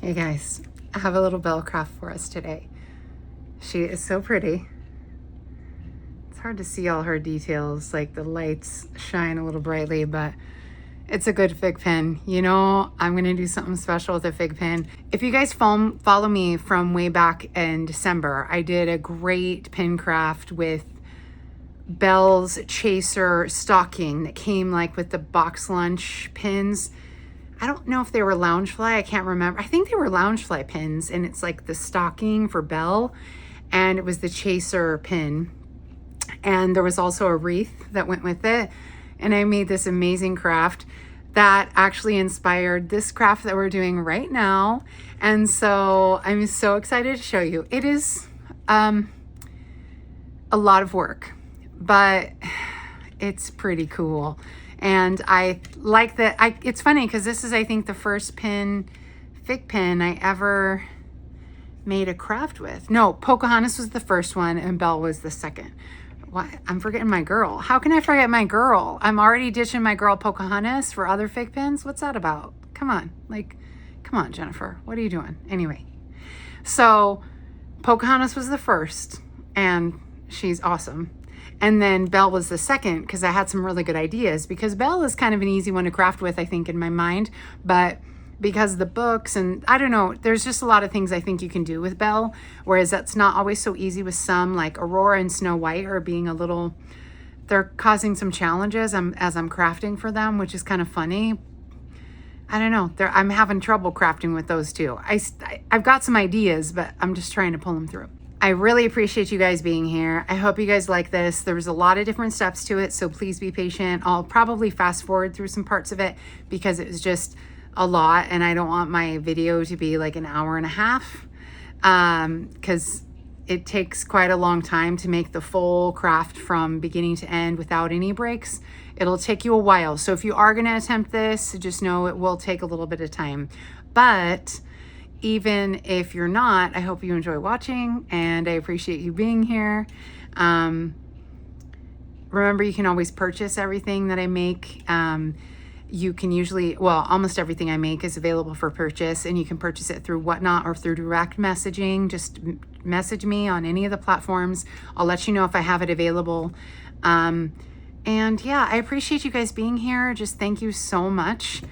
Hey guys, I have a little Belle craft for us today. She is so pretty. It's hard to see all her details, like the lights shine a little brightly, but it's a good fig pin. You know, I'm gonna do something special with a fig pin. If you guys follow me from way back in December, I did a great pin craft with Belle's Chaser stocking that came like with the box lunch pins. I don't know if they were Loungefly. I can't remember. I think they were Loungefly pins, and it's like the stocking for Belle, and it was the Chaser pin. And there was also a wreath that went with it. And I made this amazing craft that actually inspired this craft that we're doing right now. And so I'm so excited to show you. It is a lot of work, but it's pretty cool. And I like that. It's funny because this is, I think, the first fig pin I ever made a craft with. No, Pocahontas was the first one and Belle was the second. What? I'm forgetting my girl. How can I forget my girl? I'm already ditching my girl Pocahontas for other fig pins. What's that about? Come on. Come on, Jennifer. What are you doing? Anyway, so Pocahontas was the first and she's awesome. And then Belle was the second because I had some really good ideas, because Belle is kind of an easy one to craft with, I think, in my mind. But because of the books and I don't know, there's just a lot of things I think you can do with Belle, whereas that's not always so easy with some, like Aurora and Snow White are being they're causing some challenges as I'm crafting for them, which is kind of funny. I don't know. I'm having trouble crafting with those two. I've got some ideas, but I'm just trying to pull them through. I really appreciate you guys being here. I hope you guys like this. There was a lot of different steps to it, so please be patient. I'll probably fast forward through some parts of it because it was just a lot, and I don't want my video to be like an hour and a half because it takes quite a long time to make the full craft from beginning to end without any breaks. It'll take you a while. So if you are going to attempt this, just know it will take a little bit of time. But even if you're not, I hope you enjoy watching and I appreciate you being here. Remember, you can always purchase everything that I make. You can usually, well, almost everything I make is available for purchase, and you can purchase it through Whatnot or through direct messaging. Just message me on any of the platforms. I'll let you know if I have it available. And yeah, I appreciate you guys being here. Just thank you so much.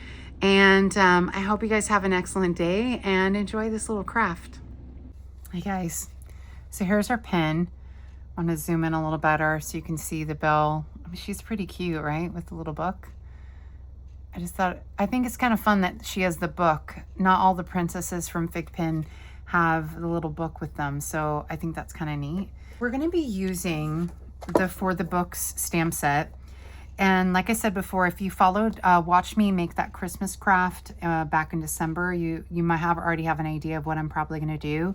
And I hope you guys have an excellent day and enjoy this little craft. Hey guys, so here's our pin. I want to zoom in a little better so you can see the Belle. I mean, she's pretty cute, right? With the little book. I think it's kind of fun that she has the book. Not all the princesses from Fig Pin have the little book with them, so I think that's kind of neat. We're going to be using the For the Books stamp set. And like I said before, if you watched me make that Christmas craft back in December, you might already have an idea of what I'm probably going to do.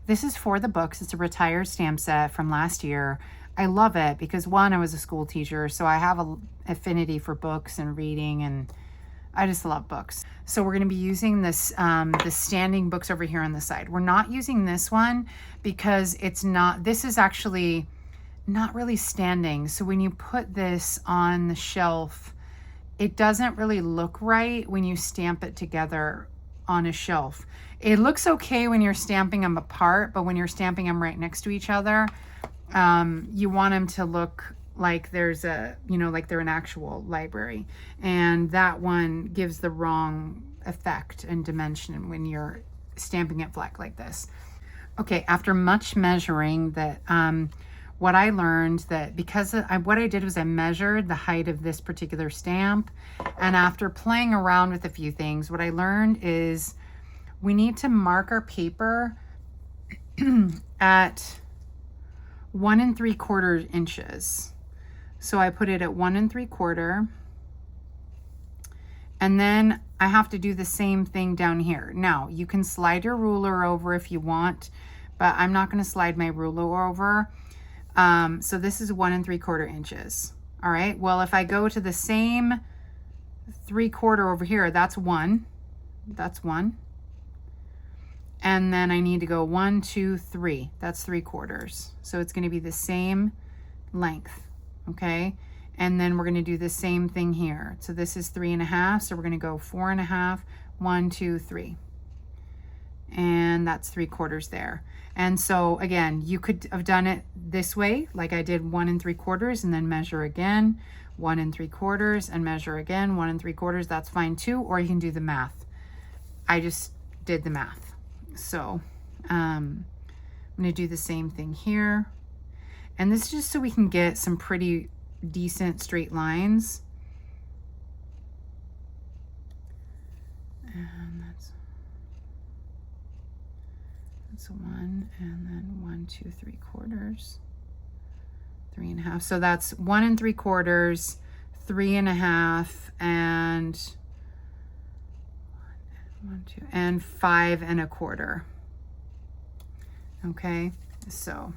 This is For the Books. It's a retired stamp set from last year. I love it because, one, I was a school teacher, so I have an affinity for books and reading, and I just love books. So we're going to be using this the standing books over here on the side. We're not using this one because this is actually not really standing. So when you put this on the shelf, it doesn't really look right when you stamp it together on a shelf. It looks okay when you're stamping them apart, but when you're stamping them right next to each other, you want them to look like there's like they're an actual library. And that one gives the wrong effect and dimension when you're stamping it flat like this. Okay, after much measuring, what I learned that what I did was I measured the height of this particular stamp, and after playing around with a few things, what I learned is we need to mark our paper at 1 3/4 inches. So I put it at 1 3/4, and then I have to do the same thing down here. Now you can slide your ruler over if you want, but I'm not going to slide my ruler over. So this is 1 3/4 inches. All right. Well, if I go to the same 3/4 over here, that's 1. That's 1. And then I need to go 1, 2, 3. That's 3/4. So it's going to be the same length. Okay. And then we're going to do the same thing here. So this is 3 1/2. So we're going to go 4 1/2, 1, 2, 3. and that's 3/4 there. And so again, you could have done it this way, like I did 1 3/4 and then measure again, 1 3/4 and measure again, 1 3/4. That's fine too, or you can do the math. I just did the math. So I'm gonna do the same thing here. And this is just so we can get some pretty decent straight lines. And that's 1, and then 1 2 3/4, 3 1/2. So that's 1 3/4, 3 1/2, and 1 2 and 5 1/4. Okay, so,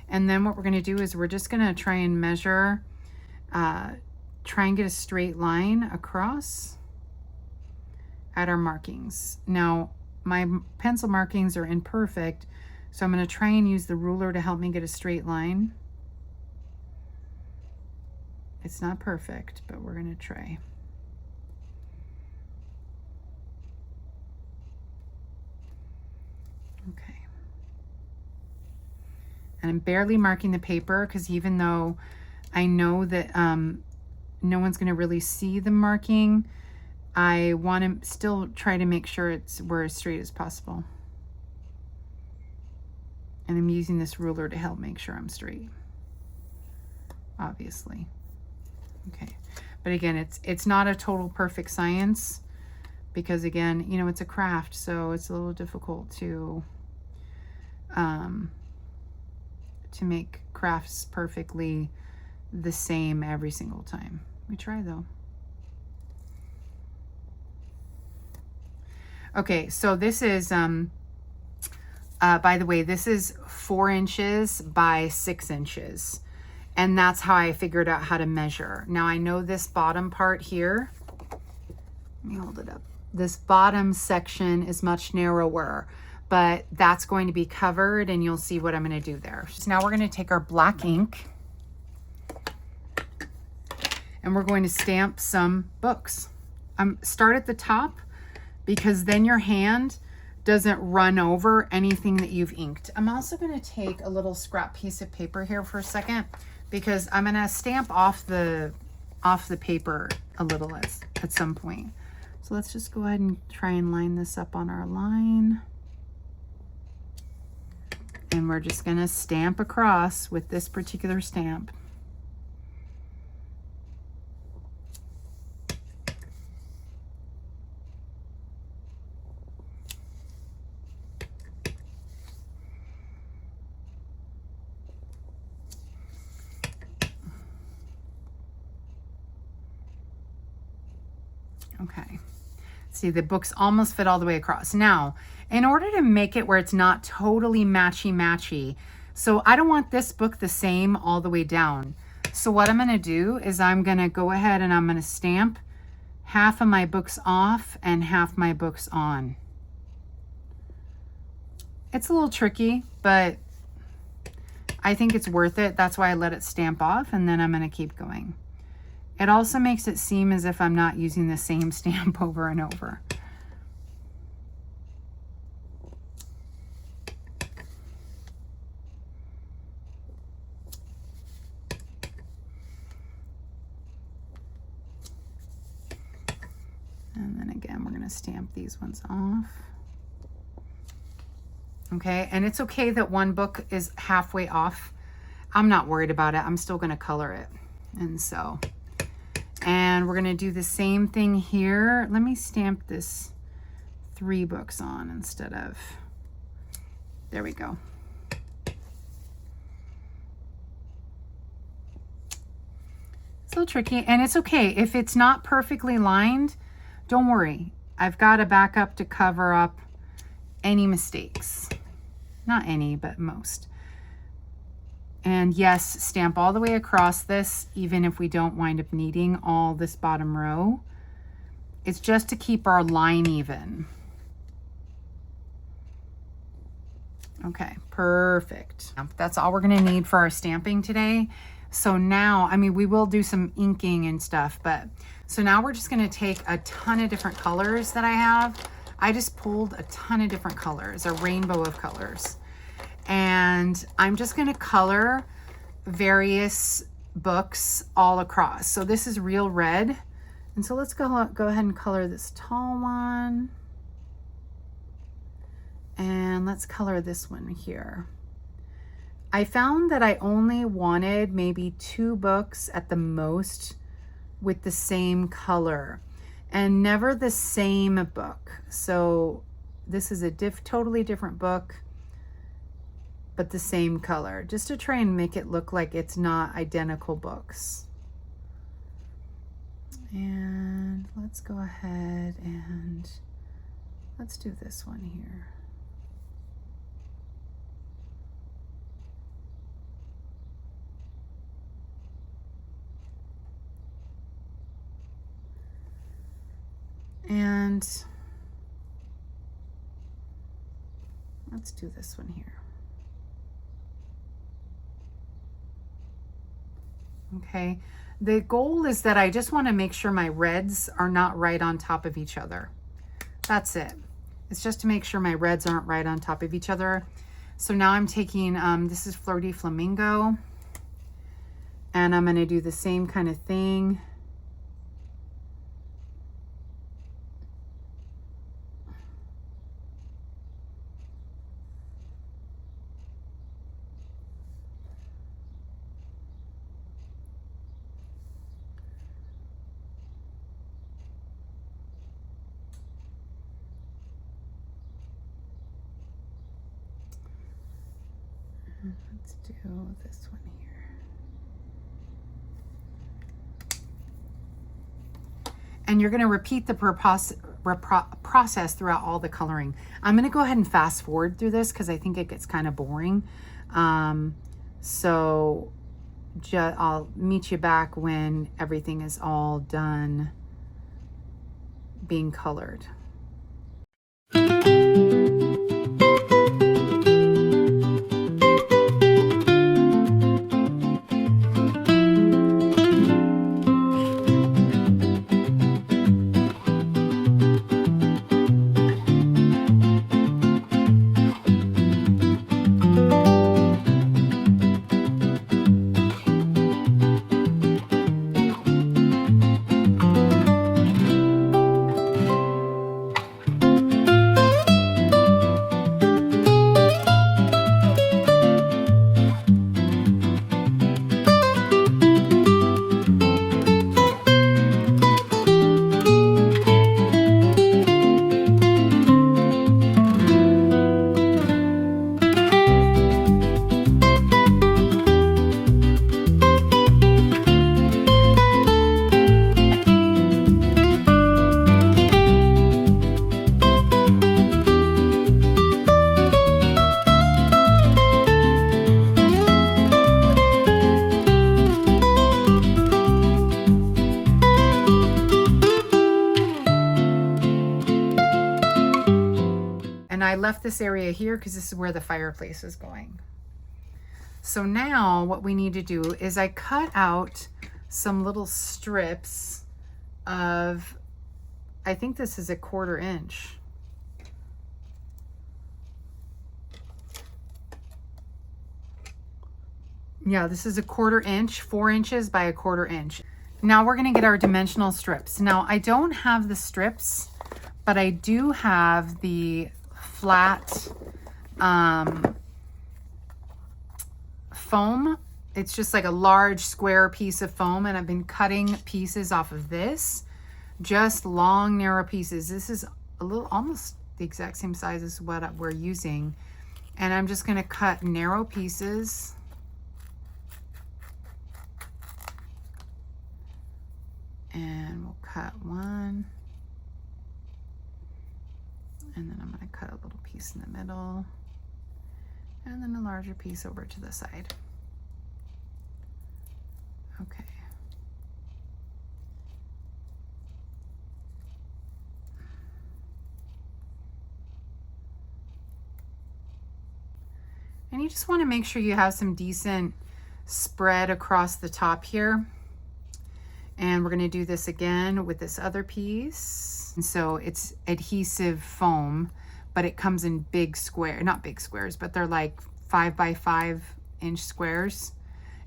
and then what we're going to do is we're just going to try and measure, try and get a straight line across at our markings. Now, my pencil markings are imperfect, so I'm going to try and use the ruler to help me get a straight line. It's not perfect, but we're going to try. Okay. And I'm barely marking the paper because even though I know that no one's going to really see the marking, I want to still try to make sure we're as straight as possible. And I'm using this ruler to help make sure I'm straight, obviously. Okay, but again, it's not a total perfect science because again, you know, it's a craft, so it's a little difficult to make crafts perfectly the same every single time. We try though. Okay, so this is, by the way, this is 4 inches by 6 inches. And that's how I figured out how to measure. Now I know this bottom part here, let me hold it up. This bottom section is much narrower, but that's going to be covered and you'll see what I'm gonna do there. So now we're gonna take our black ink and we're going to stamp some books. Start at the top, because then your hand doesn't run over anything that you've inked. I'm also going to take a little scrap piece of paper here for a second, because I'm going to stamp off the paper a little at some point. So let's just go ahead and try and line this up on our line. And we're just going to stamp across with this particular stamp. Okay, see, the books almost fit all the way across. Now, in order to make it where it's not totally matchy-matchy, so I don't want this book the same all the way down. So what I'm gonna do is I'm gonna go ahead and I'm gonna stamp half of my books off and half my books on. It's a little tricky, but I think it's worth it. That's why I let it stamp off, and then I'm gonna keep going. It also makes it seem as if I'm not using the same stamp over and over. And then again, we're going to stamp these ones off. Okay, and it's okay that one book is halfway off. I'm not worried about it. I'm still going to color it. And so... and we're going to do the same thing here. Let me stamp this 3 books on instead of, there we go. It's a little tricky, and it's okay. If it's not perfectly lined, don't worry. I've got a backup to cover up any mistakes. Not any, but most. And yes, stamp all the way across this, even if we don't wind up needing all this bottom row. It's just to keep our line even. Okay, perfect. That's all we're gonna need for our stamping today. So now, I mean, we will do some inking and stuff, but so now we're just gonna take a ton of different colors that I have. I just pulled a ton of different colors, a rainbow of colors. And I'm just gonna color various books all across. So this is real red. And so let's go ahead and color this tall one. And let's color this one here. I found that I only wanted maybe 2 books at the most with the same color, and never the same book. So this is a totally different book, but the same color, just to try and make it look like it's not identical books. And let's go ahead and let's do this one here. And let's do this one here. Okay, the goal is that I just want to make sure my reds are not right on top of each other. That's it. It's just to make sure my reds aren't right on top of each other. So now I'm taking, this is Fleur de Flamingo, and I'm going to do the same kind of thing. Let's do this one here. And you're going to repeat the process throughout all the coloring. I'm going to go ahead and fast forward through this because I think it gets kind of boring. So I'll meet you back when everything is all done being colored. I left this area here because this is where the fireplace is going. So now what we need to do is I cut out some little strips of, I think this is a 1/4 inch. Yeah, this is a 1/4 inch, 4 inches by a 1/4 inch. Now we're going to get our dimensional strips. Now I don't have the strips, but I do have the flat foam. It's just like a large square piece of foam, and I've been cutting pieces off of this, just long narrow pieces. This is a little, almost the exact same size as what we're using, and I'm just going to cut narrow pieces. And we'll cut one, and then I'm going to cut a little piece in the middle, and then a larger piece over to the side. Okay. And you just want to make sure you have some decent spread across the top here. And we're going to do this again with this other piece. And so it's adhesive foam, but it comes in big square, not big squares, but they're like 5 by 5 inch squares.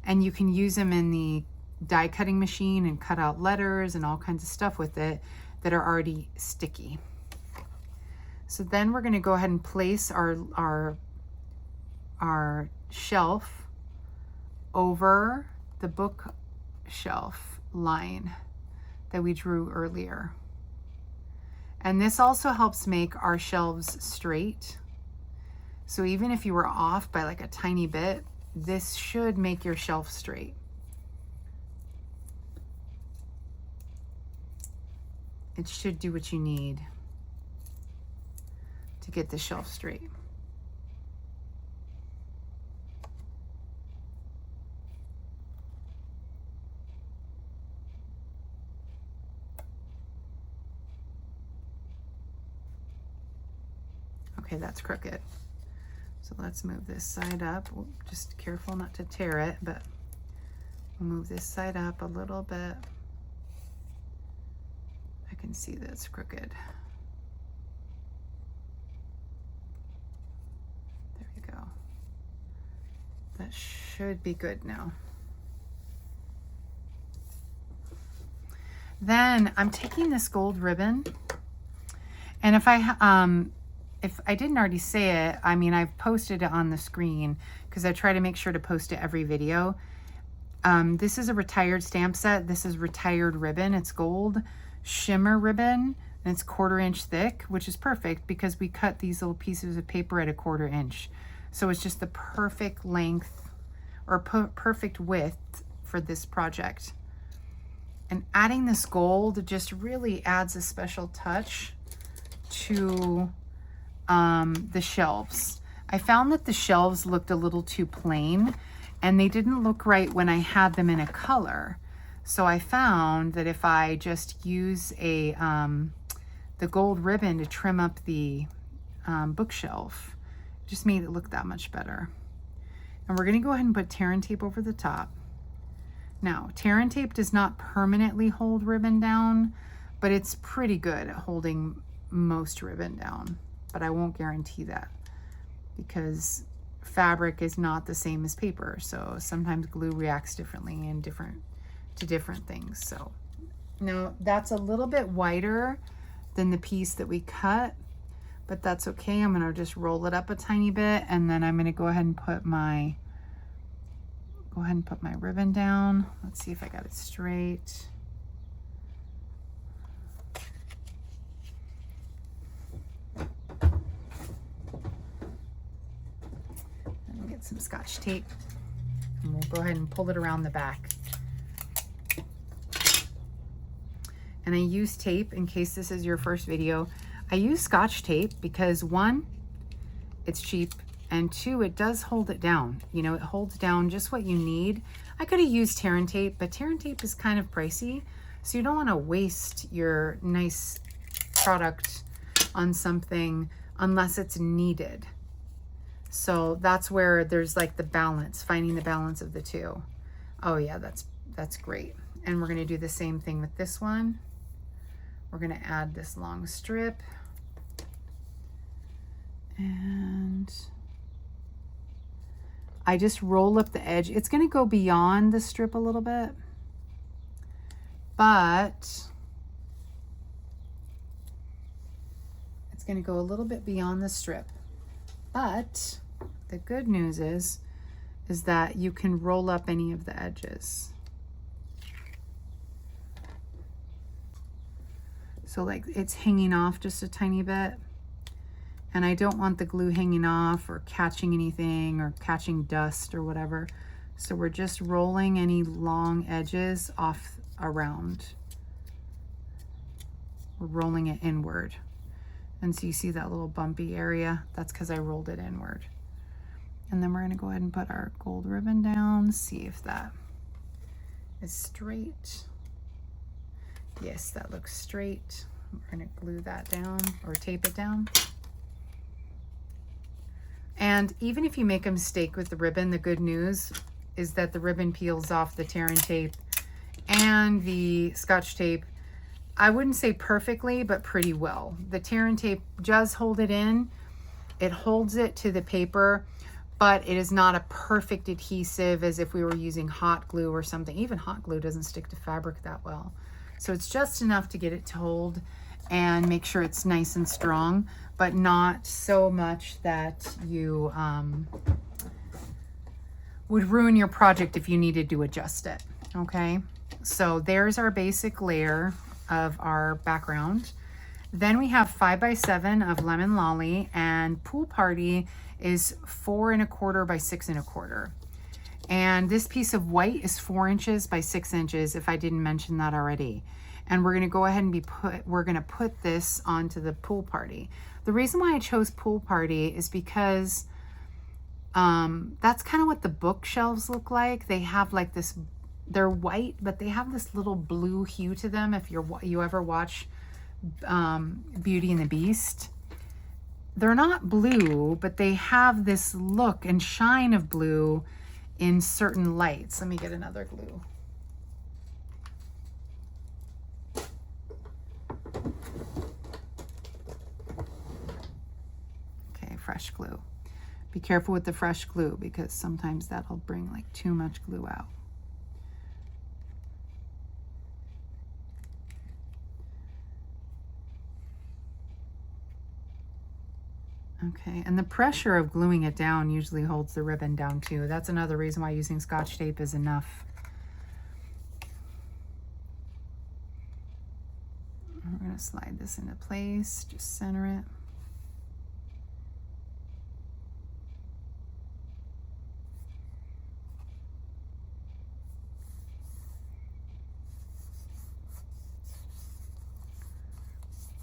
And you can use them in the die cutting machine and cut out letters and all kinds of stuff with it that are already sticky. So then we're going to go ahead and place our shelf over the bookshelf line that we drew earlier. And this also helps make our shelves straight. So even if you were off by like a tiny bit, this should make your shelf straight. It should do what you need to get the shelf straight. Okay, that's crooked. So let's move this side up. Just careful not to tear it, but we'll move this side up a little bit. I can see that it's crooked. There we go. That should be good now. Then I'm taking this gold ribbon, and if I didn't already say it, I mean, I've posted it on the screen because I try to make sure to post it every video. This is a retired stamp set. This is retired ribbon. It's gold shimmer ribbon, and it's 1/4 inch thick, which is perfect because we cut these little pieces of paper at 1/4 inch. So it's just the perfect length or perfect width for this project. And adding this gold just really adds a special touch to the shelves. I found that the shelves looked a little too plain and they didn't look right when I had them in a color. So I found that if I just use the gold ribbon to trim up the bookshelf, it just made it look that much better. And we're gonna go ahead and put tear and tape over the top. Now, tear and tape does not permanently hold ribbon down, but it's pretty good at holding most ribbon down. But I won't guarantee that because fabric is not the same as paper. So sometimes glue reacts differently and to different things. So now that's a little bit wider than the piece that we cut, but that's okay. I'm gonna just roll it up a tiny bit, and then I'm gonna go ahead and put my ribbon down. Let's see if I got it straight. Get some Scotch tape, and we'll go ahead and pull it around the back. And I use tape in case this is your first video. I use Scotch tape because 1, it's cheap, and 2, it does hold it down. You know, it holds down just what you need. I could have used tear and tape, but tear and tape is kind of pricey, so you don't want to waste your nice product on something unless it's needed. So that's where there's like the balance, finding the balance of the two. Oh yeah, that's great. And we're gonna do the same thing with this one. We're gonna add this long strip. And I just roll up the edge. It's gonna go beyond the strip a little bit, but it's gonna go a little bit beyond the strip. But the good news is that you can roll up any of the edges. So like it's hanging off just a tiny bit, and I don't want the glue hanging off or catching anything or catching dust or whatever. So we're just rolling any long edges off around. We're rolling it inward. And so you see that little bumpy area? That's because I rolled it inward. And then we're gonna go ahead and put our gold ribbon down, see if that is straight. Yes, that looks straight. We're gonna glue that down or tape it down. And even if you make a mistake with the ribbon, the good news is that the ribbon peels off the tear and tape and the Scotch tape, I wouldn't say perfectly, but pretty well. The tear and tape does hold it in. It holds it to the paper, but it is not a perfect adhesive as if we were using hot glue or something. Even hot glue doesn't stick to fabric that well. So it's just enough to get it to hold and make sure it's nice and strong, but not so much that you would ruin your project if you needed to adjust it, okay? So there's our basic layer of our background. Then we have 5x7 of Lemon Lolly, and Pool Party is 4 1/4 by 6 1/4. And this piece of white is 4 inches by 6 inches, if I didn't mention that already. And we're gonna go ahead and we're gonna put this onto the Pool Party. The reason why I chose Pool Party is because that's kind of what the bookshelves look like. They have like this, they're white, but they have this little blue hue to them. If you ever watch Beauty and the Beast, they're not blue, but they have this look and shine of blue in certain lights. Let me get another glue. Okay, fresh glue. Be careful with the fresh glue because sometimes that'll bring like too much glue out. Okay, and the pressure of gluing it down usually holds the ribbon down too. That's another reason why using Scotch tape is enough. We're gonna slide this into place, just center it.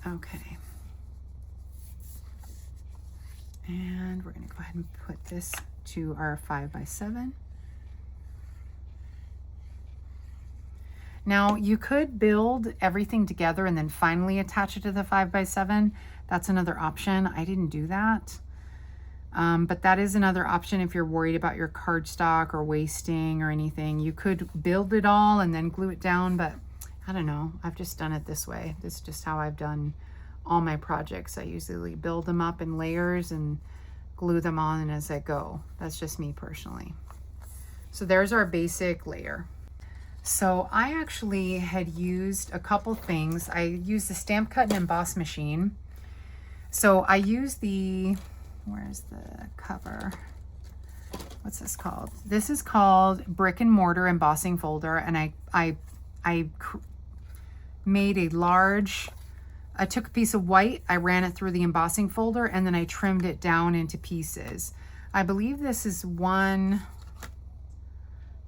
Okay. And we're going to go ahead and put this to our 5x7. Now you could build everything together and then finally attach it to the 5x7. That's another option. I didn't do that. But that is another option if you're worried about your cardstock or wasting or anything. You could build it all and then glue it down, but I don't know. I've just done it this way. This is just how I've done all my projects. I usually build them up in layers and glue them on as I go. That's just me personally. So there's our basic layer. So I actually had used a couple things. I used the Stamp Cut and Emboss machine. So I used the, where's the cover? What's this called? This is called Brick and Mortar Embossing Folder, and I made a large, I took a piece of white, I ran it through the embossing folder, and then I trimmed it down into pieces. I believe this is one,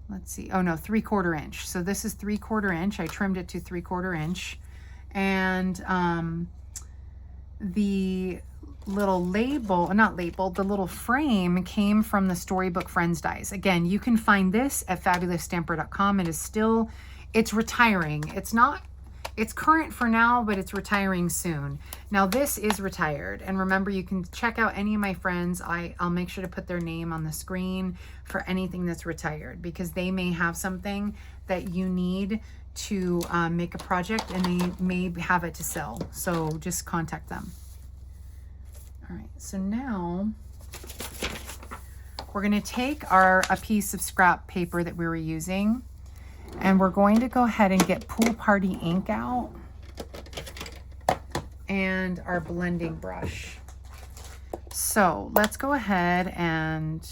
let's see, oh no, 3/4 inch. So this is 3/4 inch. I trimmed it to 3/4 inch. And the little label, not label, the little frame came from the Storybook Friends dies. Again, you can find this at fabulousstamper.com. It is still, it's retiring. It's current for now, but it's retiring soon. Now this is retired. And remember, you can check out any of my friends. I'll make sure to put their name on the screen for anything that's retired, because they may have something that you need to make a project, and they may have it to sell. So just contact them. All right, so now we're gonna take a piece of scrap paper that we were using, and we're going to go ahead and get Pool Party ink out and our blending brush. So let's go ahead and,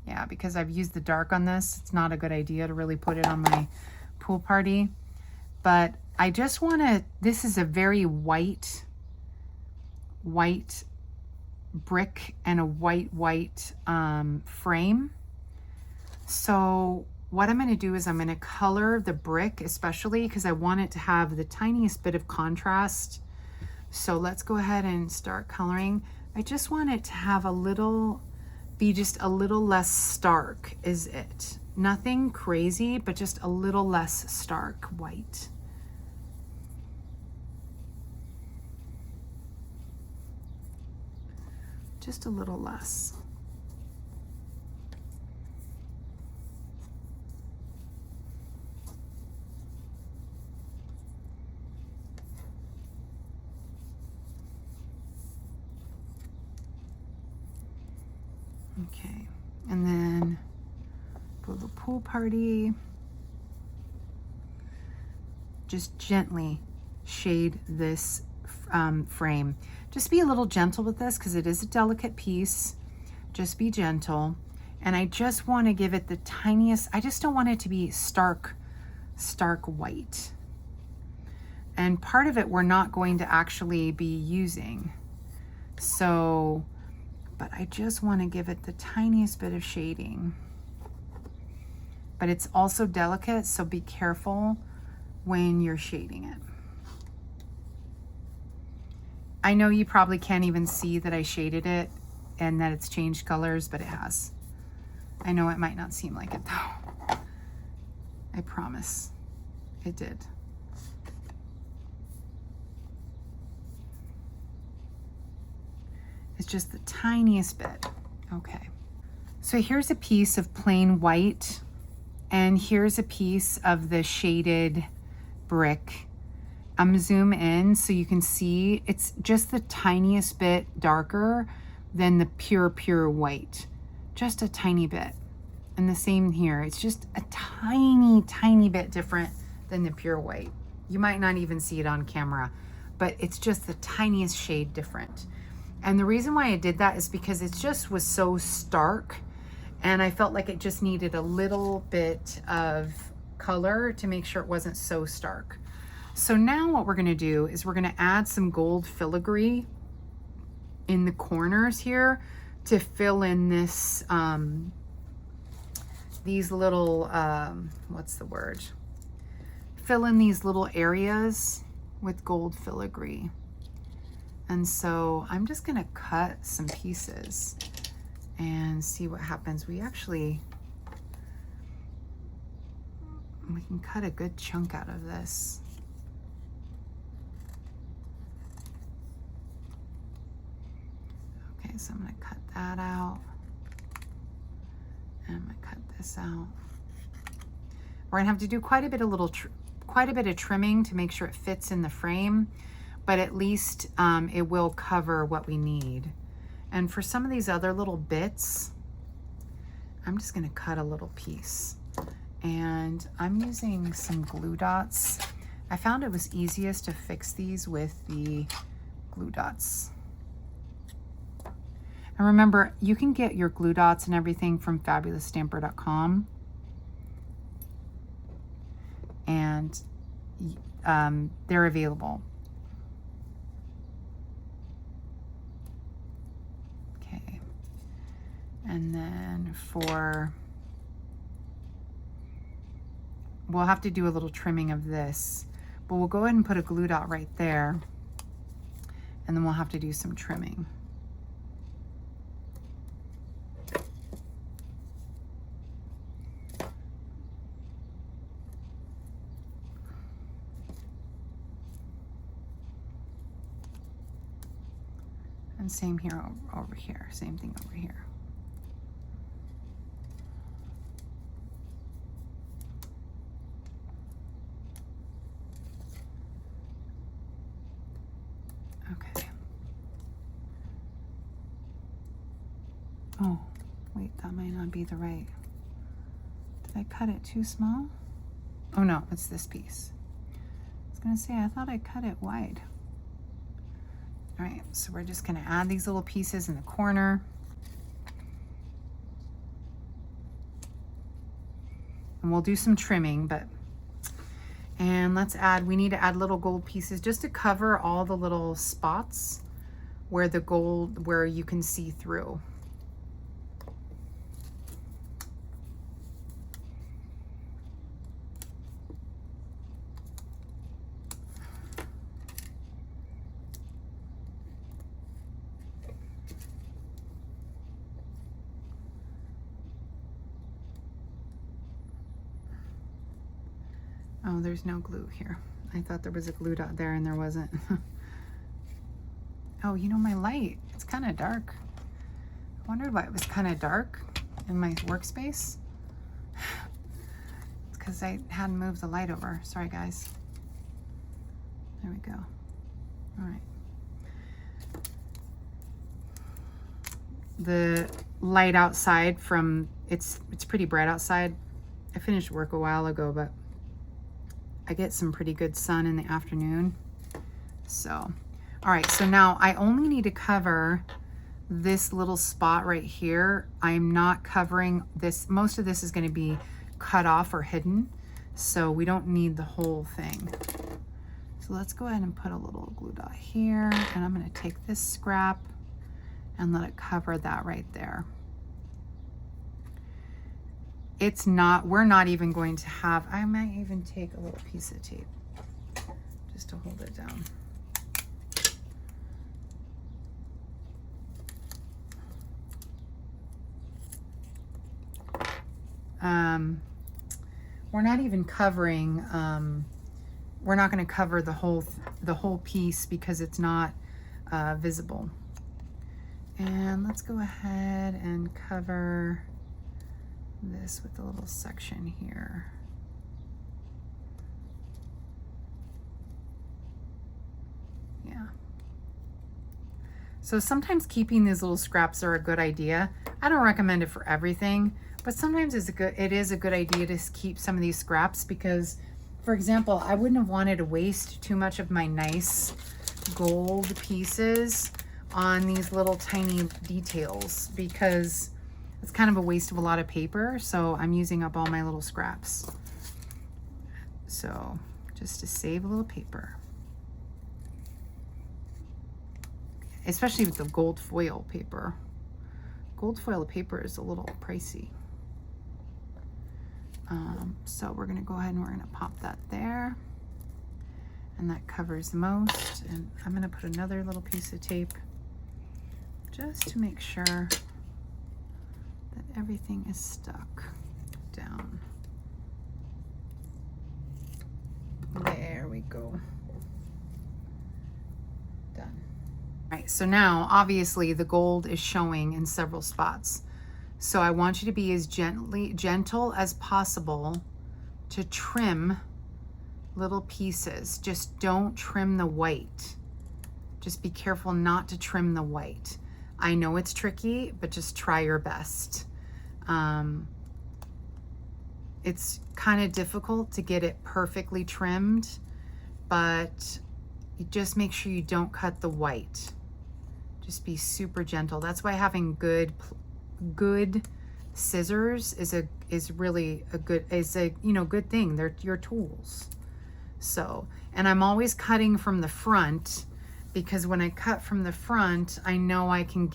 yeah, because I've used the dark on this, it's not a good idea to really put it on my Pool Party. But I just want to, this is a very white brick and a white frame. So what I'm going to do is I'm going to color the brick, especially because I want it to have the tiniest bit of contrast. So let's go ahead and start coloring. I just want it to have be just a little less stark is it. Nothing crazy, but just a little less stark white. Just a little less. Okay, and then for the pool party, just gently shade this frame. Just be a little gentle with this because it is a delicate piece. Just be gentle. And I just want to give it the tiniest, I just don't want it to be stark white. And part of it we're not going to actually be using. So, but I just want to give it the tiniest bit of shading. But it's also delicate, so be careful when you're shading it. I know you probably can't even see that I shaded it and that it's changed colors, but it has. I know it might not seem like it though. I promise it did. It's just the tiniest bit. Okay. So here's a piece of plain white, and here's a piece of the shaded brick. I'm gonna zoom in so you can see it's just the tiniest bit darker than the pure white. Just a tiny bit. And the same here. It's just a tiny bit different than the pure white. You might not even see it on camera, but it's just the tiniest shade different. And the reason why I did that is because it just was so stark, and I felt like it just needed a little bit of color to make sure it wasn't so stark. So now what we're gonna do is we're gonna add some gold filigree in the corners here to fill in this, these little, what's the word? Fill in these little areas with gold filigree. And so I'm just gonna cut some pieces and see what happens. We can cut a good chunk out of this. Okay, so I'm gonna cut that out. And I'm gonna cut this out. We're gonna have to do quite a bit of trimming to make sure it fits in the frame, but at least it will cover what we need. And for some of these other little bits, I'm just gonna cut a little piece. And I'm using some glue dots. I found it was easiest to fix these with the glue dots. And remember, you can get your glue dots and everything from fabulous-stamper.com. And they're available. Okay. And then we'll have to do a little trimming of this, but we'll go ahead and put a glue dot right there, and then we'll have to do some trimming. And same here over here, same thing over here. Okay. Oh, wait, that might not be the right. Did I cut it too small? Oh no, it's this piece. I was gonna say, I thought I cut it wide. All right, so we're just gonna add these little pieces in the corner. And we'll do some trimming, and we need to add little gold pieces just to cover all the little spots where where you can see through. Oh, there's no glue here. I thought there was a glue dot there and there wasn't. Oh, you know, my light, it's kind of dark. I wondered why it was kind of dark in my workspace. It's because I hadn't moved the light over. Sorry, guys. There we go. All right. the light outside from, it's pretty bright outside. I finished work a while ago, but I get some pretty good sun in the afternoon. So, all right, so now I only need to cover this little spot right here. I'm not covering this. Most of this is going to be cut off or hidden, so we don't need the whole thing. So let's go ahead and put a little glue dot here, and I'm going to take this scrap and let it cover that right there. It's not, we're not even going to have, I might even take a little piece of tape just to hold it down. We're not even covering, we're not going to cover the whole piece because it's not visible. And let's go ahead and cover this with a little section here. Yeah. So sometimes keeping these little scraps are a good idea. I don't recommend it for everything, but sometimes it is a good idea to keep some of these scraps because, for example, I wouldn't have wanted to waste too much of my nice gold pieces on these little tiny details because it's kind of a waste of a lot of paper. So I'm using up all my little scraps. So just to save a little paper. Especially with the gold foil paper. Gold foil paper is a little pricey. So we're gonna go ahead and we're gonna pop that there. And that covers most. And I'm gonna put another little piece of tape just to make sure that everything is stuck down. There we go. Done. All right, so now obviously the gold is showing in several spots. So I want you to be as gentle as possible to trim little pieces. Just don't trim the white. Just be careful not to trim the white. I know it's tricky, but just try your best. It's kind of difficult to get it perfectly trimmed, but you just make sure you don't cut the white. Just be super gentle. That's why having good scissors is really a good good thing. They're your tools. So, and I'm always cutting from the front because when I cut from the front, I know I can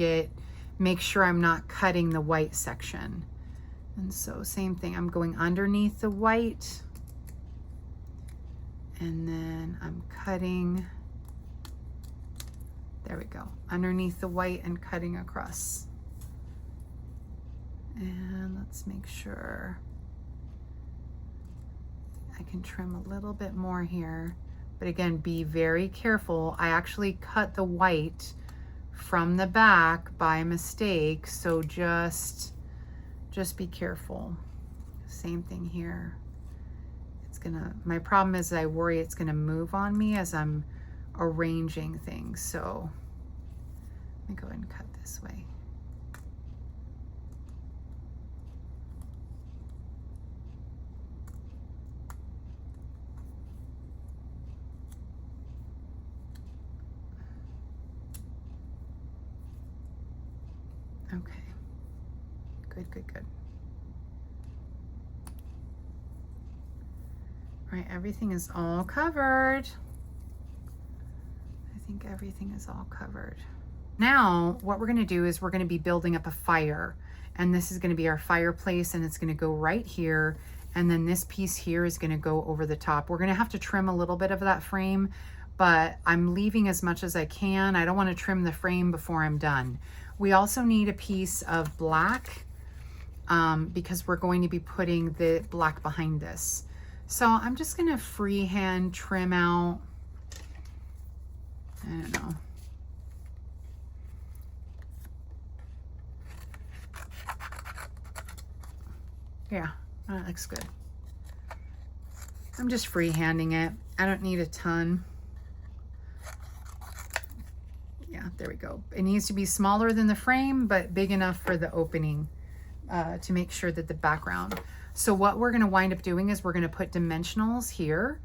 make sure I'm not cutting the white section. And so same thing, I'm going underneath the white and then I'm cutting, there we go, underneath the white and cutting across. And let's make sure I can trim a little bit more here. But again, be very careful. I actually cut the white from the back by mistake, so just be careful. Same thing here. My problem is I worry it's gonna move on me as I'm arranging things. So let me go ahead and cut this way. Okay, good. All right, everything is all covered. I think everything is all covered. Now, what we're gonna do is we're gonna be building up a fire, and this is gonna be our fireplace, and it's gonna go right here, and then this piece here is gonna go over the top. We're gonna have to trim a little bit of that frame, but I'm leaving as much as I can. I don't wanna trim the frame before I'm done. We also need a piece of black because we're going to be putting the black behind this. So I'm just gonna freehand trim out, I don't know. Yeah, that looks good. I'm just freehanding it. I don't need a ton. Yeah, There we go. It needs to be smaller than the frame, but big enough for the opening to make sure that the background. So what we're gonna wind up doing is we're gonna put dimensionals here,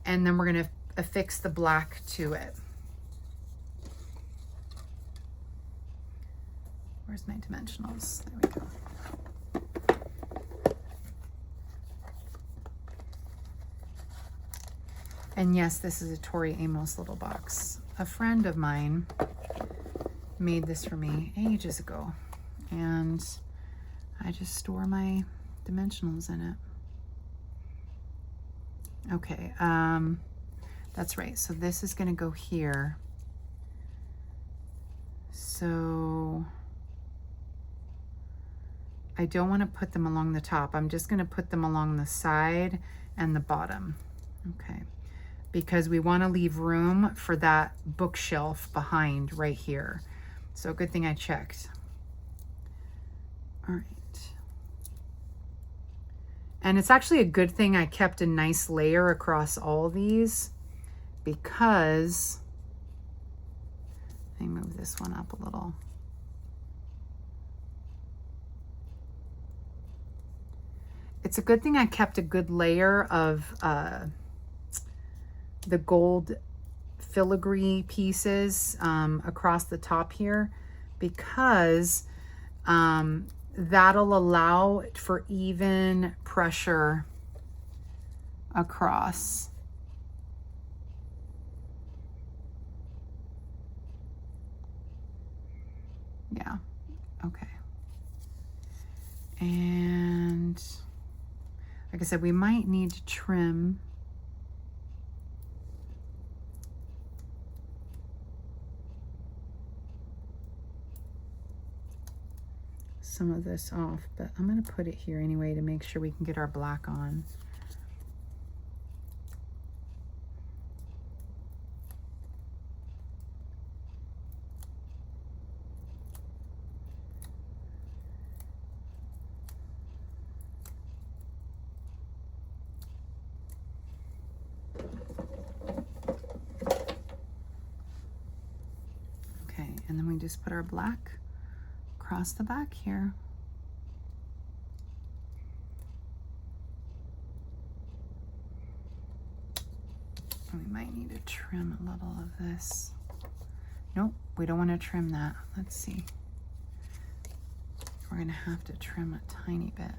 and then we're gonna affix the black to it. Where's my dimensionals? There we go. And yes, this is a Tori Amos little box. A friend of mine made this for me ages ago, and I just store my dimensionals in it. Okay, that's right. So this is gonna go here. So I don't want to put them along the top. I'm just gonna put them along the side and the bottom. Okay. Because we want to leave room for that bookshelf behind right here. So good thing I checked. All right. And it's actually a good thing I kept a nice layer across all these, because let me move this one up a little. It's a good thing I kept a good layer of the gold filigree pieces across the top here, because that'll allow for even pressure across. Yeah, okay. And like I said, we might need to trim some of this off, but I'm going to put it here anyway to make sure we can get our black on. Okay, and then we just put our black across the back here. We might need to trim a little of this. Nope, we don't want to trim that. Let's see. We're going to have to trim a tiny bit.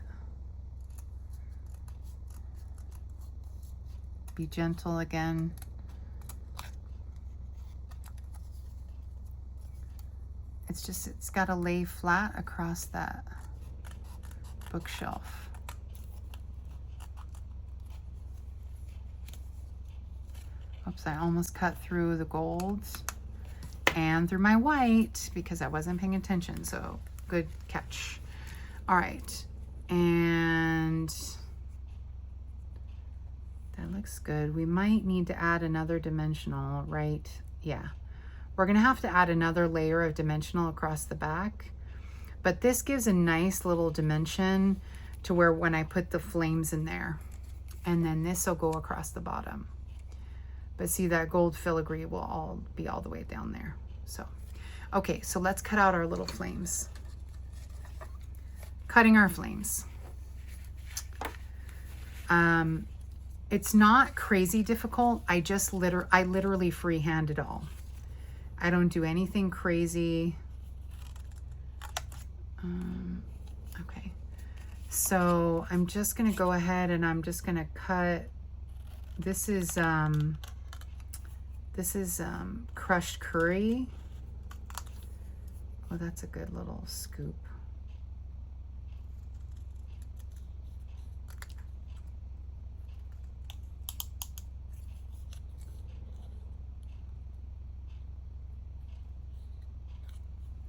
Be gentle again. It's just, it's got to lay flat across that bookshelf. Oops, I almost cut through the gold and through my white because I wasn't paying attention, so good catch. All right, and that looks good. We might need to add another dimensional, right? Yeah. We're gonna have to add another layer of dimensional across the back, but this gives a nice little dimension to where when I put the flames in there, and then this will go across the bottom. But see, that gold filigree will all be all the way down there. So, okay, so let's cut out our little flames. Cutting our flames. It's not crazy difficult. I literally freehand it all. I don't do anything crazy. Okay, so I'm just gonna go ahead and I'm just gonna cut. This is crushed curry. Oh, that's a good little scoop.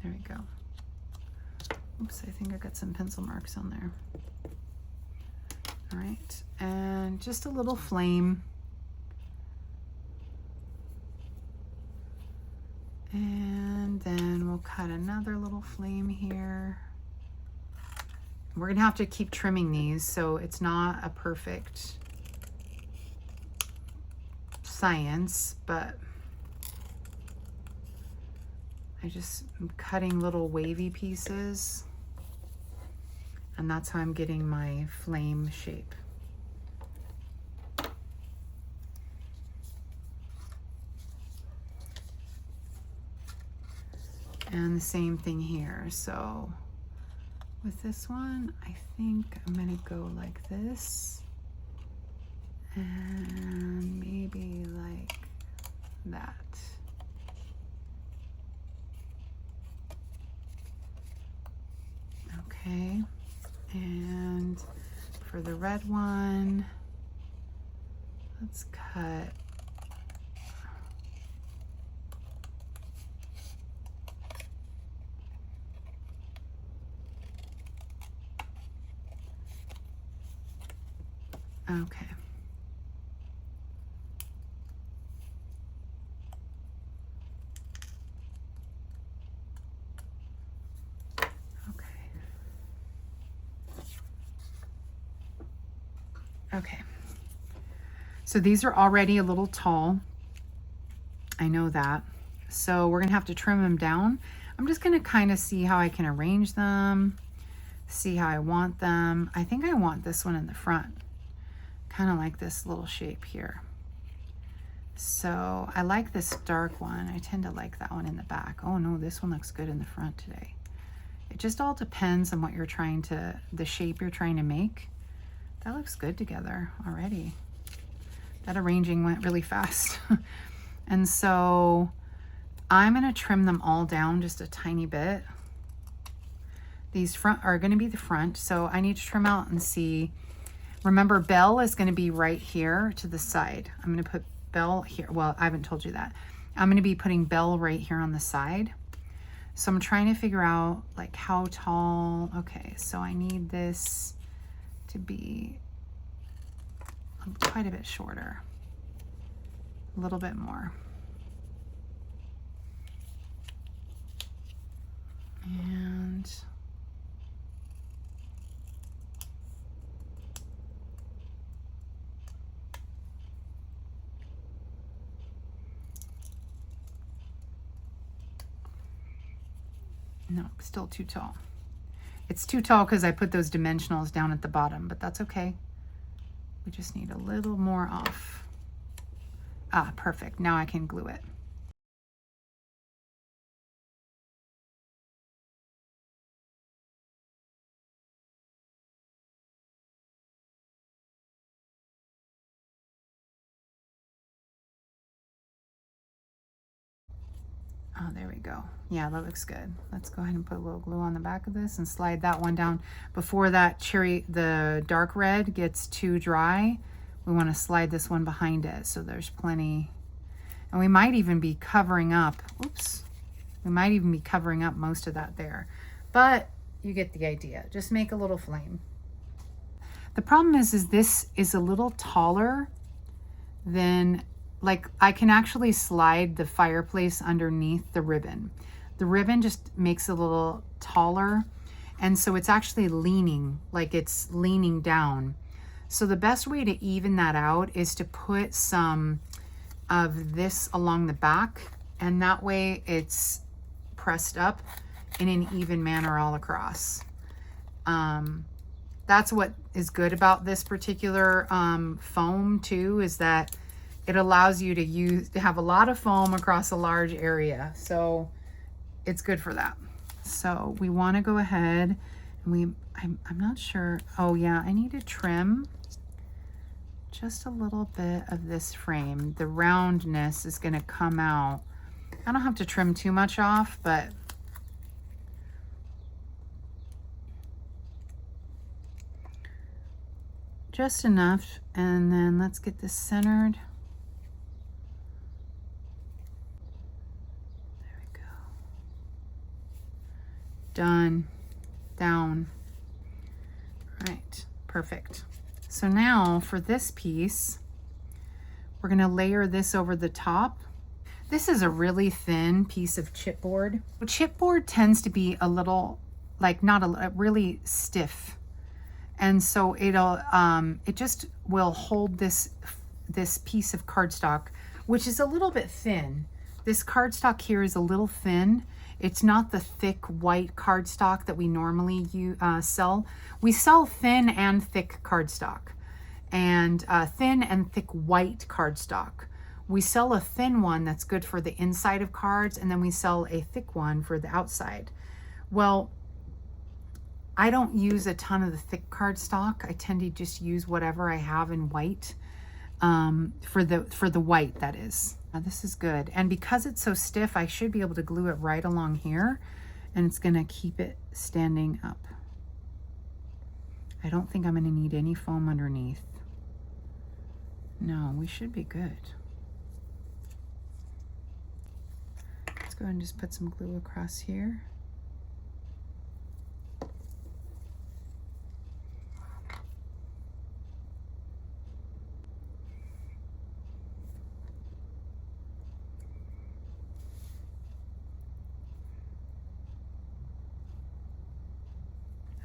There we go. Oops, I think I got some pencil marks on there. All right, and just a little flame. And then we'll cut another little flame here. We're gonna have to keep trimming these, so it's not a perfect science, but I'm cutting little wavy pieces, and that's how I'm getting my flame shape. And the same thing here. So with this one, I think I'm gonna go like this, and maybe like that. Okay, and for the red one, let's cut okay. Okay, so these are already a little tall. I know that. So we're gonna have to trim them down. I'm just gonna kind of see how I can arrange them, see how I want them. I think I want this one in the front, kind of like this little shape here. So I like this dark one. I tend to like that one in the back. Oh no, this one looks good in the front today. It just all depends on what you're trying to, the shape you're trying to make. That looks good together already. That arranging went really fast. And so I'm gonna trim them all down just a tiny bit. These front are gonna be the front, so I need to trim out and see. Remember, Belle is gonna be right here to the side. I'm gonna put Belle here. Well, I haven't told you that. I'm gonna be putting Belle right here on the side. So I'm trying to figure out like how tall. Okay, so I need this to be quite a bit shorter, a little bit more. And no, still too tall. It's too tall because I put those dimensionals down at the bottom, but that's okay. We just need a little more off. Ah, perfect. Now I can glue it. Oh, there we go. Yeah, that looks good. Let's go ahead and put a little glue on the back of this and slide that one down. Before that the dark red gets too dry, we want to slide this one behind it so there's plenty. And we might even be covering up, oops, we might even be covering up most of that there. But you get the idea. Just make a little flame. The problem is this is a little taller than, like, I can actually slide the fireplace underneath the ribbon. The ribbon just makes it a little taller, and so it's actually leaning, like it's leaning down. So the best way to even that out is to put some of this along the back, and that way it's pressed up in an even manner all across. That's what is good about this particular foam too, is that it allows you to have a lot of foam across a large area. So it's good for that. So we want to go ahead and I'm not sure. Oh yeah, I need to trim just a little bit of this frame. The roundness is going to come out. I don't have to trim too much off, but just enough. And then let's get this centered. Done. Down. Right, perfect. So now for this piece, we're going to layer this over the top. This is a really thin piece of chipboard. Chipboard tends to be a little, like, not a really stiff, and so it just will hold this piece of cardstock, which is a little bit thin. This cardstock here is a little thin, It's not the thick white cardstock that we normally sell. We sell thin and thick cardstock, and thin and thick white cardstock. We sell a thin one that's good for the inside of cards, and then we sell a thick one for the outside. Well, I don't use a ton of the thick cardstock. I tend to just use whatever I have in white, for the white, that is. Now this is good. And because it's so stiff, I should be able to glue it right along here, and it's gonna keep it standing up. I don't think I'm gonna need any foam underneath. No, we should be good. Let's go ahead and just put some glue across here.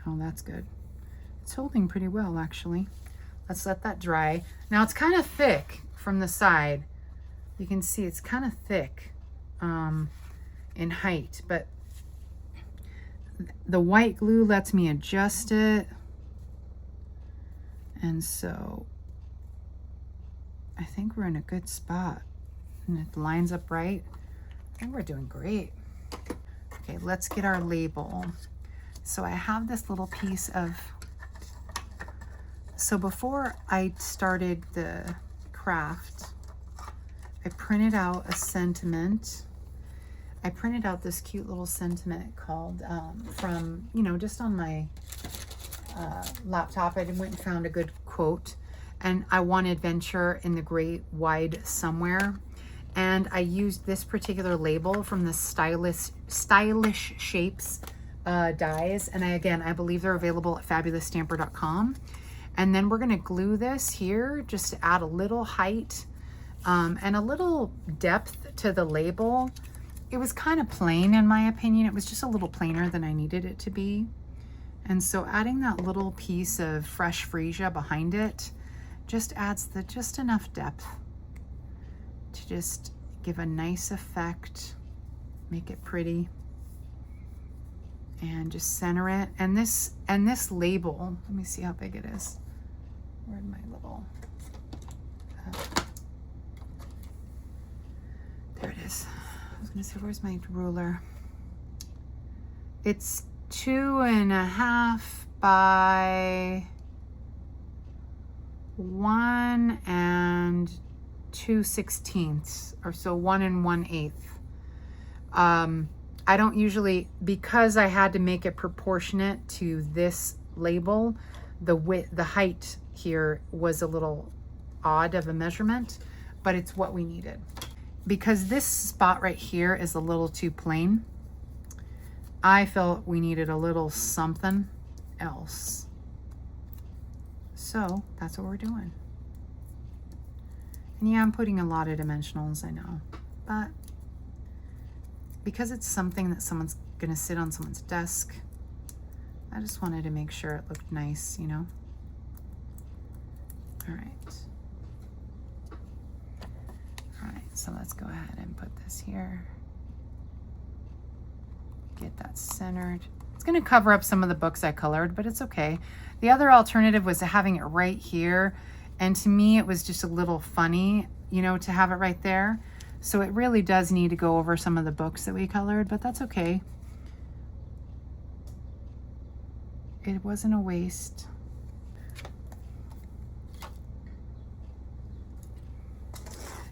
Oh, that's good. It's holding pretty well, actually. Let's let that dry. Now it's kind of thick from the side. You can see it's kind of thick in height, but the white glue lets me adjust it. And so I think we're in a good spot, and it lines up right. I think we're doing great. Okay, let's get our label. So I have this little piece of, so before I started the craft, I printed out a sentiment. I printed out this cute little sentiment called, from, you know, just on my laptop. I went and found a good quote, and I want adventure in the great wide somewhere. And I used this particular label from the Stylish Shapes dies, and I believe they're available at fabulousstamper.com. And then we're going to glue this here just to add a little height and a little depth to the label. It was kind of plain, in my opinion. It was just a little plainer than I needed it to be. And so adding that little piece of fresh freesia behind it just adds just enough depth to just give a nice effect, make it pretty. And just center it. And this label, let me see how big it is. Where'd my little, there it is. I was gonna say, where's my ruler? It's 2.5 by 1 2/16, or so 1 1/8. I don't usually, because I had to make it proportionate to this label, the height here was a little odd of a measurement, but it's what we needed. Because this spot right here is a little too plain, I felt we needed a little something else. So that's what we're doing. And yeah, I'm putting a lot of dimensionals, I know, but because it's something that someone's gonna sit on someone's desk, I just wanted to make sure it looked nice, you know? All right. All right, so let's go ahead and put this here. Get that centered. It's gonna cover up some of the books I colored, but it's okay. The other alternative was having it right here. And to me, it was just a little funny, you know, to have it right there. So it really does need to go over some of the books that we colored, but that's okay. It wasn't a waste.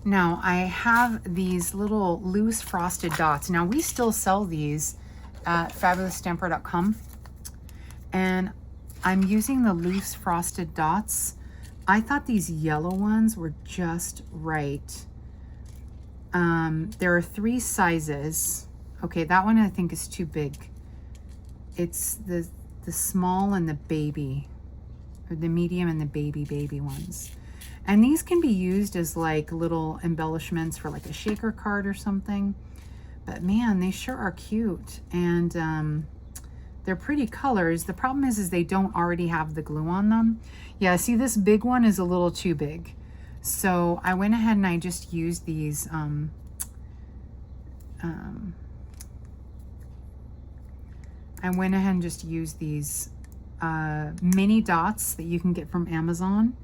Now I have these little loose frosted dots. Now we still sell these at fabulousstamper.com, and I'm using the loose frosted dots. I thought these yellow ones were just right. There are 3 sizes. Okay, that one I think is too big. It's the small and the baby, or the medium and the baby ones. And these can be used as like little embellishments for like a shaker card or something. But man, they sure are cute. And they're pretty colors. The problem is they don't already have the glue on them. Yeah, see, this big one is a little too big. So I went ahead and I just used these I went ahead and just used these mini dots that you can get from Amazon.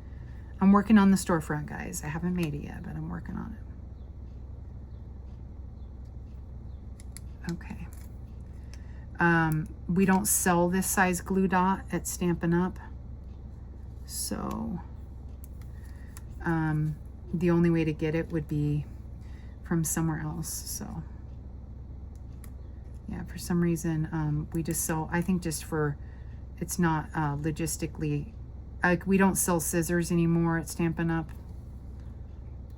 I'm working on the storefront, guys. I haven't made it yet, but I'm working on it. Okay. We don't sell this size glue dot at Stampin' Up. So the only way to get it would be from somewhere else. So yeah, for some reason, we just sell, I think just for, it's not logistically, like we don't sell scissors anymore at Stampin' Up.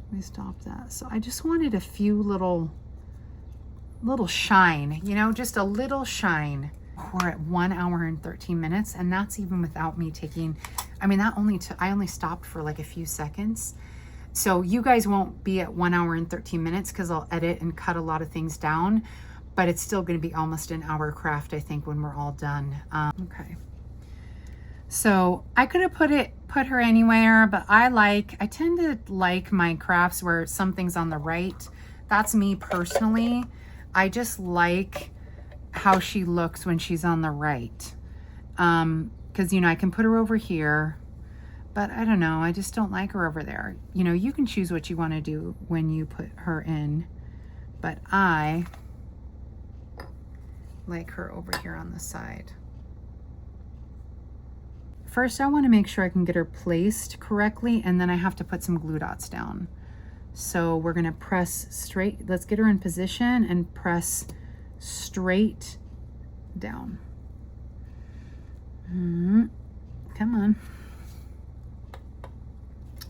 Let me stop that. So I just wanted a few little shine, you know, just a little shine. We're at 1 hour and 13 minutes, and that's even without me taking, I mean, that only I only stopped for like a few seconds. So you guys won't be at 1 hour and 13 minutes because I'll edit and cut a lot of things down, but it's still going to be almost an hour craft, I think, when we're all done. Okay. So I could have put her anywhere, but I tend to like my crafts where something's on the right. That's me personally. I just like how she looks when she's on the right. Because, you know, I can put her over here, but I don't know. I just don't like her over there. You know, you can choose what you want to do when you put her in, but I like her over here on the side. First, I want to make sure I can get her placed correctly, and then I have to put some glue dots down. So we're going to press straight. Let's get her in position and press straight down. Come on.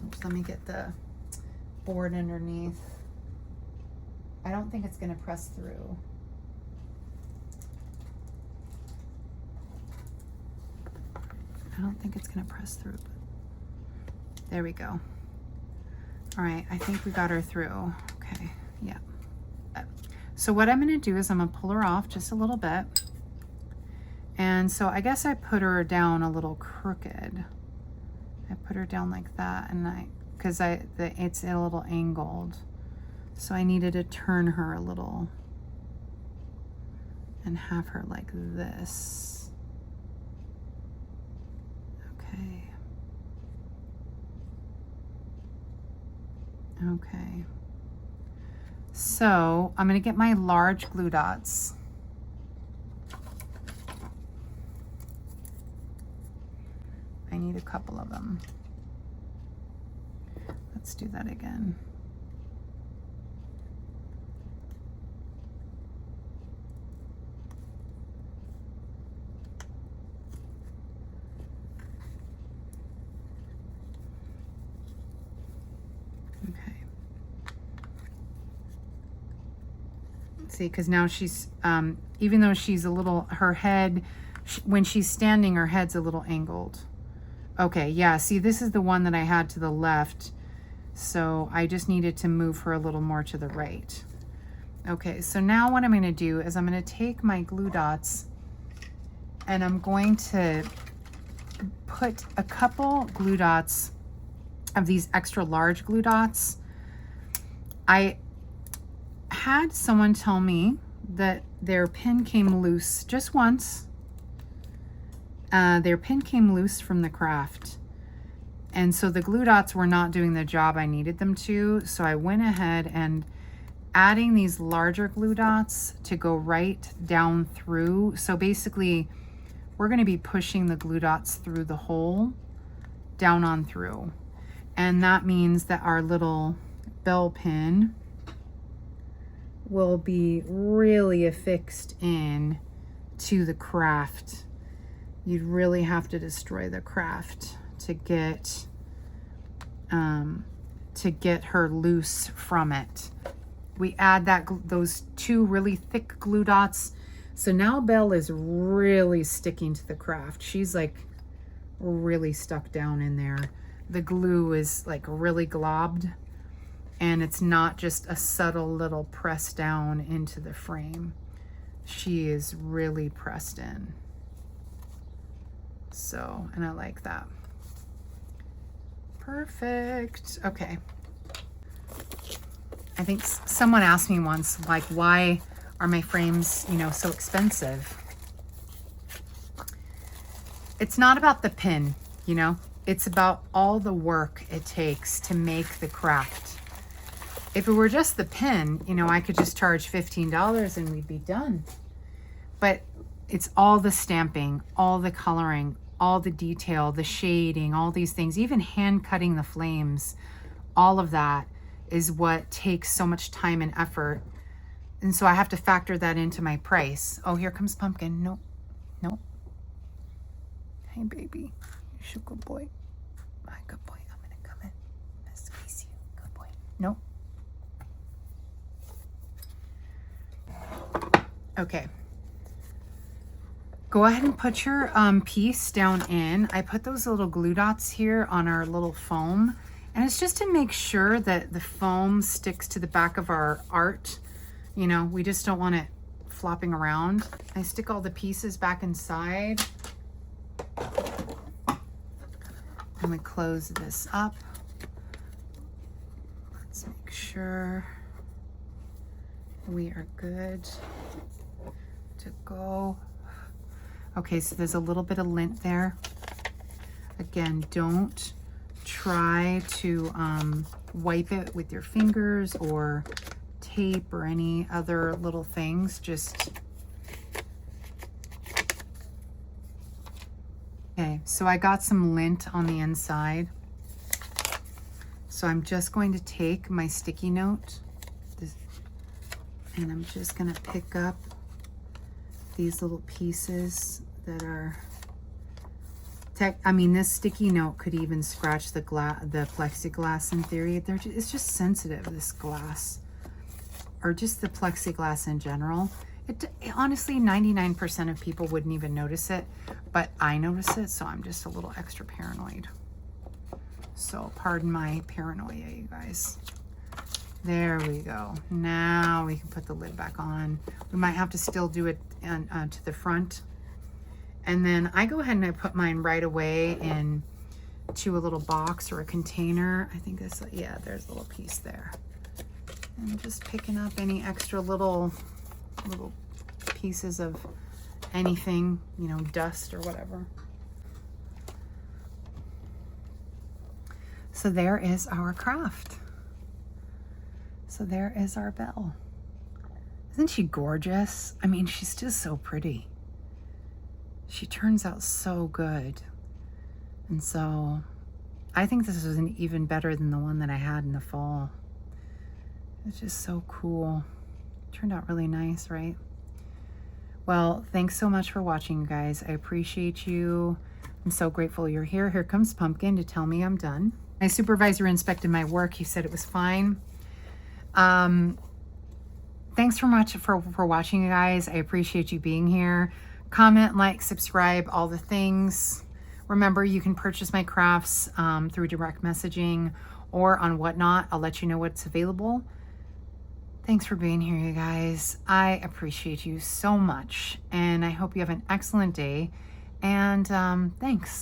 Oops, let me get the board underneath. I don't think it's going to press through. I don't think it's going to press through. But there we go. All right, I think we got her through. Okay, yeah. So what I'm going to do is I'm going to pull her off just a little bit. And so I guess I put her down a little crooked. I put her down like that, and because it's a little angled. So I needed to turn her a little and have her like this. Okay. Okay. So I'm going to get my large glue dots. I need a couple of them. Let's do that again. Okay. Let's see, because now she's, even though she's a little, her head, when she's standing, her head's a little angled. Okay, yeah, see, this is the one that I had to the left, so I just needed to move her a little more to the right. Okay, so now what I'm going to do is I'm going to take my glue dots and I'm going to put a couple glue dots of these extra large glue dots. I had someone tell me that their pin came loose just once. Their pin came loose from the craft, and so the glue dots were not doing the job I needed them to, so I went ahead and adding these larger glue dots to go right down through. So basically we're going to be pushing the glue dots through the hole down on through, and that means that our little bell pin will be really affixed in to the craft. You'd really have to destroy the craft to get her loose from it. We add those two really thick glue dots. So now Belle is really sticking to the craft. She's like really stuck down in there. The glue is like really globbed, and it's not just a subtle little press down into the frame. She is really pressed in. So, and I like that. Perfect. Okay. I think someone asked me once, like, why are my frames, you know, so expensive? it's not about the pin, you know? It's about all the work it takes to make the craft. If it were just the pin, you know, I could just charge $15 and we'd be done. But it's all the stamping, all the coloring, all the detail, the shading, all these things, even hand cutting the flames, all of that is what takes so much time and effort. And so I have to factor that into my price. Oh, here comes Pumpkin. Nope, nope. Hey, baby, you're a good boy. My good boy, I'm gonna come in. I'm gonna squeeze you, good boy. Nope. Okay. Go ahead and put your piece down in. I put those little glue dots here on our little foam, and it's just to make sure that the foam sticks to the back of our art. You know, we just don't want it flopping around. I stick all the pieces back inside. And we close this up. Let's make sure we are good to go. Okay, so there's a little bit of lint there. Again, don't try to wipe it with your fingers or tape or any other little things. Just, okay, so I got some lint on the inside. So I'm just going to take my sticky note and I'm just gonna pick up these little pieces that are, I mean, this sticky note could even scratch the plexiglass in theory. It's just sensitive, this glass, or just the plexiglass in general. Honestly, 99% of people wouldn't even notice it, but I notice it, so I'm just a little extra paranoid. So pardon my paranoia, you guys. There we go. Now we can put the lid back on. We might have to still do it to the front. And then I go ahead and I put mine right away into a little box or a container. I think that's, yeah, there's a little piece there. And just picking up any extra little pieces of anything, you know, dust or whatever. So there is our craft. So there is our Belle. Isn't she gorgeous? I mean, she's just so pretty. She turns out so good. And so I think this is even better than the one that I had in the fall. It's just so cool. Turned out really nice, right? Well, thanks so much for watching, you guys. I appreciate you. I'm so grateful you're here. Here comes Pumpkin to tell me I'm done. My supervisor inspected my work. He said it was fine. Thanks so much for watching, you guys. I appreciate you being here. Comment, like, subscribe, all the things. Remember, you can purchase my crafts through direct messaging or on Whatnot. I'll let you know what's available. Thanks for being here, you guys. I appreciate you so much, and I hope you have an excellent day. And thanks.